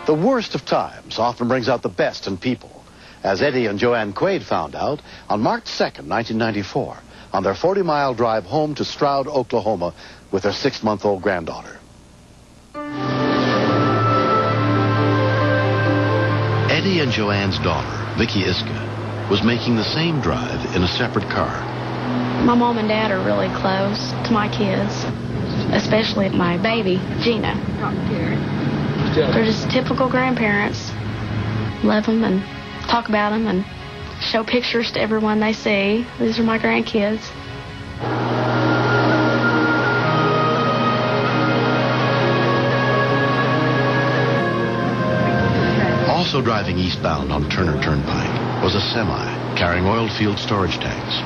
The worst of times often brings out the best in people, as Eddie and Joanne Quaid found out on March 2nd, 1994, on their 40-mile drive home to Stroud, Oklahoma, with their 6-month-old granddaughter. Eddie and Joanne's daughter, Vicki Iska, was making the same drive in a separate car. My mom and dad are really close to my kids, especially my baby, Gina. They're just typical grandparents. Love them and talk about them and show pictures to everyone they see. These are my grandkids. Also driving eastbound on Turner Turnpike was a semi carrying oil field storage tanks.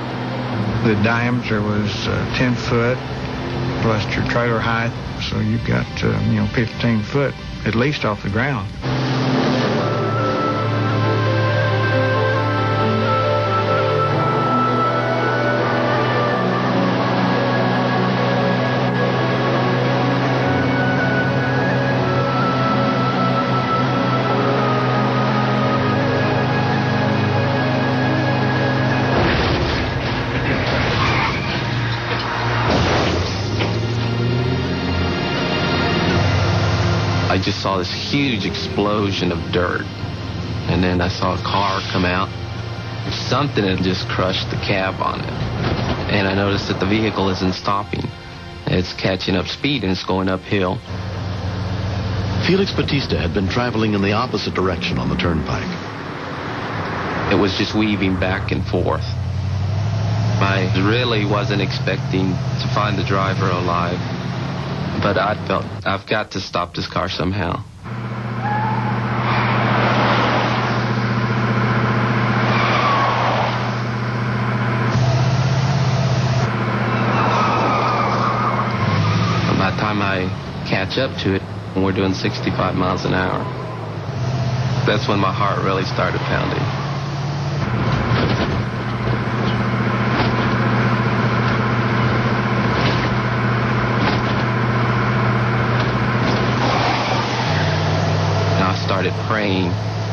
The diameter was 10 foot plus your trailer height, so you've got 15 foot at least off the ground. I just saw this huge explosion of dirt, and then I saw a car come out. Something had just crushed the cab on it, and I noticed that the vehicle isn't stopping. It's catching up speed and it's going uphill. Felix Batista had been traveling in the opposite direction on the turnpike. It was just weaving back and forth. I really wasn't expecting to find the driver alive, but I felt I've got to stop this car somehow. By the time I catch up to it, we're doing 65 miles an hour. That's when my heart really started pounding. I started praying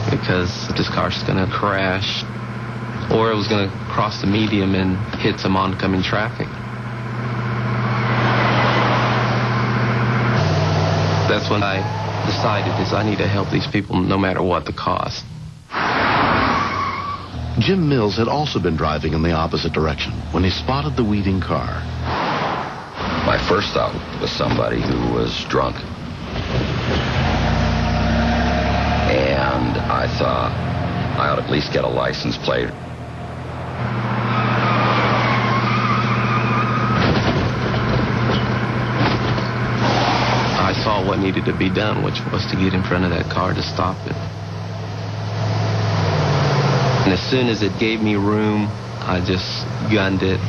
because this car's going to crash or it was going to cross the median and hit some oncoming traffic. That's when I decided I need to help these people no matter what the cost. Jim Mills had also been driving in the opposite direction when he spotted the weaving car. My first thought was somebody who was drunk. And I thought I ought to at least get a license plate. I saw what needed to be done, which was to get in front of that car to stop it. And as soon as it gave me room, I just gunned it.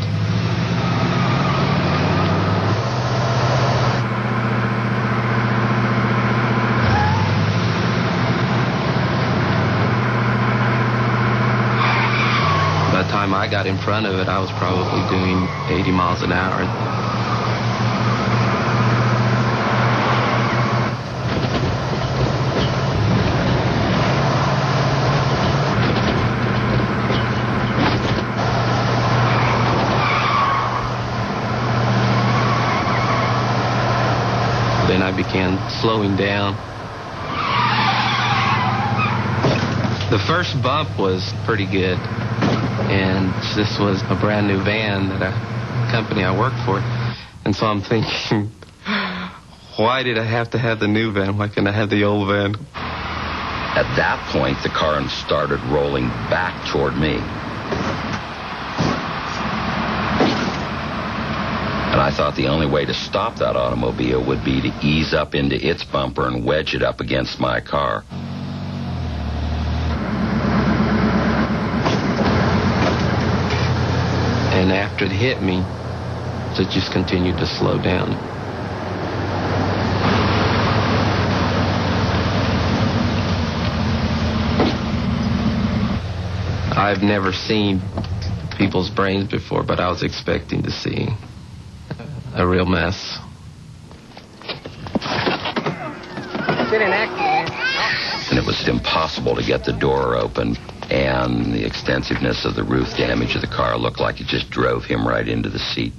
By the time I got in front of it, I was probably doing 80 miles an hour. Then I began slowing down. The first bump was pretty good, and this was a brand new van that a company I worked for, and so I'm thinking, why did I have to have the new van? Why couldn't I have the old van? At that point, the car started rolling back toward me. And I thought the only way to stop that automobile would be to ease up into its bumper and wedge it up against my car. And after it hit me, it just continued to slow down. I've never seen people's brains before, but I was expecting to see a real mess. Sit in accident. almost impossible to get the door open, and the extensiveness of the roof damage of the car looked like it just drove him right into the seat.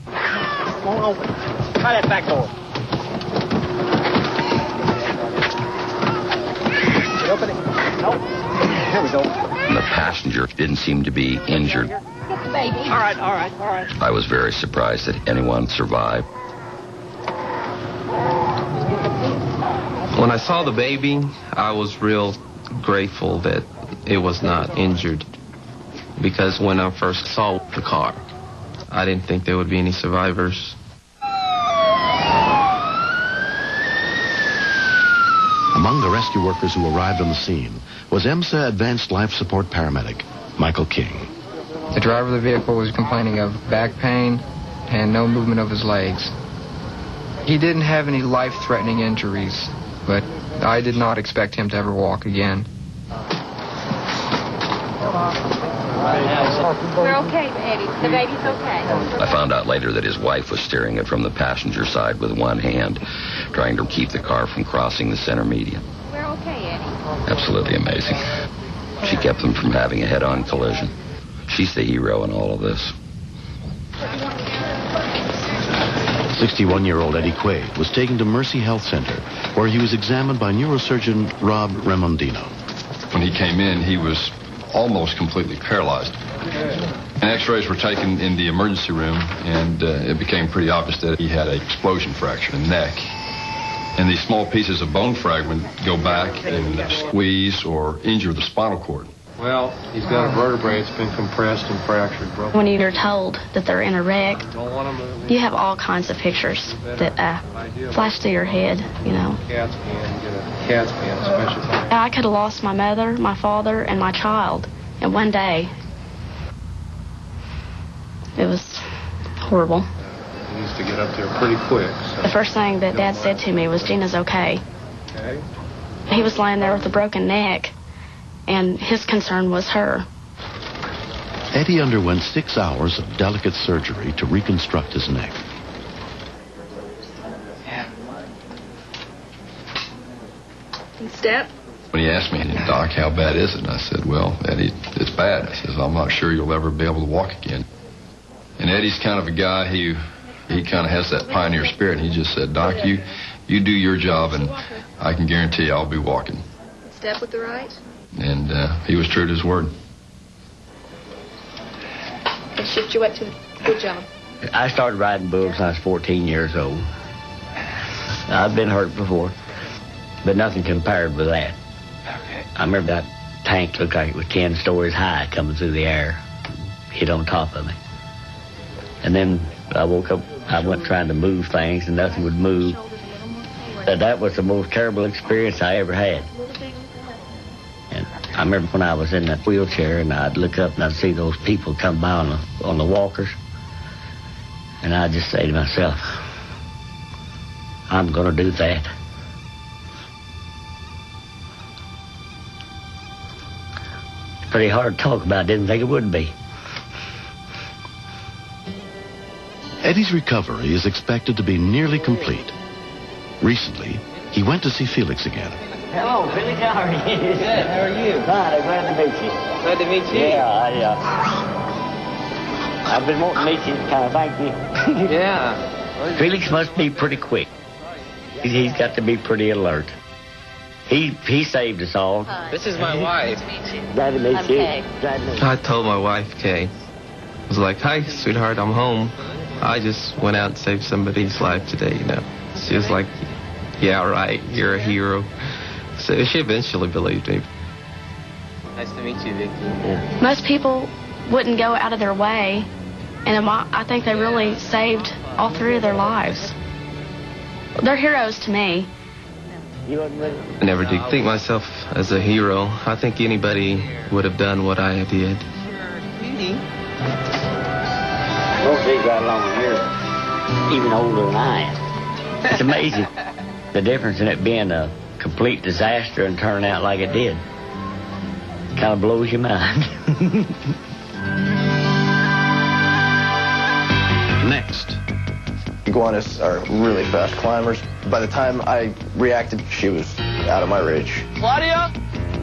Won't open. Try that back door. Open it. Nope. Here we go. And the passenger didn't seem to be injured. Get the baby. All right. I was very surprised that anyone survived. When I saw the baby, I was real grateful that it was not injured. Because when I first saw the car, I didn't think there would be any survivors. Among the rescue workers who arrived on the scene was EMSA Advanced Life Support paramedic Michael King. The driver of the vehicle was complaining of back pain and no movement of his legs. He didn't have any life-threatening injuries, but I did not expect him to ever walk again. We're okay, Eddie. The baby's okay. I found out later that his wife was steering it from the passenger side with one hand, trying to keep the car from crossing the center median. We're okay, Eddie. Absolutely amazing. She kept them from having a head-on collision. She's the hero in all of this. 61-year-old Eddie Quaid was taken to Mercy Health Center, where he was examined by neurosurgeon Rob Remondino. When he came in, he was almost completely paralyzed. And x-rays were taken in the emergency room, and it became pretty obvious that he had an explosion fracture in the neck. And these small pieces of bone fragment go back and squeeze or injure the spinal cord. Well, he's got a vertebrae. It's been compressed and fractured, broken. When you're told that they're in a wreck, you have all kinds of pictures that flash through your head, you know. CAT scan, get a CAT scan, special. I could have lost my mother, my father, and my child in one day. It was horrible. He needs to get up there pretty quick. So. The first thing that Dad said to me was, "Gina's okay." Okay. He was laying there with a broken neck, and his concern was her. Eddie underwent 6 hours of delicate surgery to reconstruct his neck. Step. When he asked me, "Doc, how bad is it?" And I said, "Well, Eddie, it's bad." I says, "I'm not sure you'll ever be able to walk again." And Eddie's kind of a guy he kind of has that pioneer spirit. And he just said, "Doc, you do your job, and I can guarantee I'll be walking." Step with the right. And he was true to his word. And shift your weight to the good job. I started riding bulls when I was 14 years old. I've been hurt before, but nothing compared with that. I remember that tank looked like it was 10 stories high coming through the air, hit on top of me. And then I woke up, I went trying to move things, and nothing would move. That was the most terrible experience I ever had. And I remember when I was in that wheelchair, and I'd look up and I'd see those people come by on the walkers, and I'd just say to myself, I'm going to do that. It's pretty hard to talk about. Didn't think it would be. Eddie's recovery is expected to be nearly complete. Recently, he went to see Felix again. Hello, Felix. How are you? Good. How are you? Fine. Glad to meet you. Glad to meet you. Yeah, I've been wanting to meet you. Kind of thank you. Yeah. Felix must be pretty quick. He's got to be pretty alert. He saved us all. This is my wife. Glad to meet you. Kay. Glad to meet you. I told my wife, Kay, I was like, "Hi, sweetheart, I'm home. I just went out and saved somebody's life today, you know." She was like, "Yeah, right, you're a hero." So she eventually believed me. Nice to meet you, Vicky. Yeah. Most people wouldn't go out of their way, and I think they really saved all three of their lives. They're heroes to me. You wasn't ready? I never did think myself as a hero. I think anybody would have done what I did. Most of these got along here, even older than I am. It's amazing the difference in it being a complete disaster and turning out like it did. Kind of blows your mind. Next, iguanas are really fast climbers. By the time I reacted, she was out of my reach. Claudia?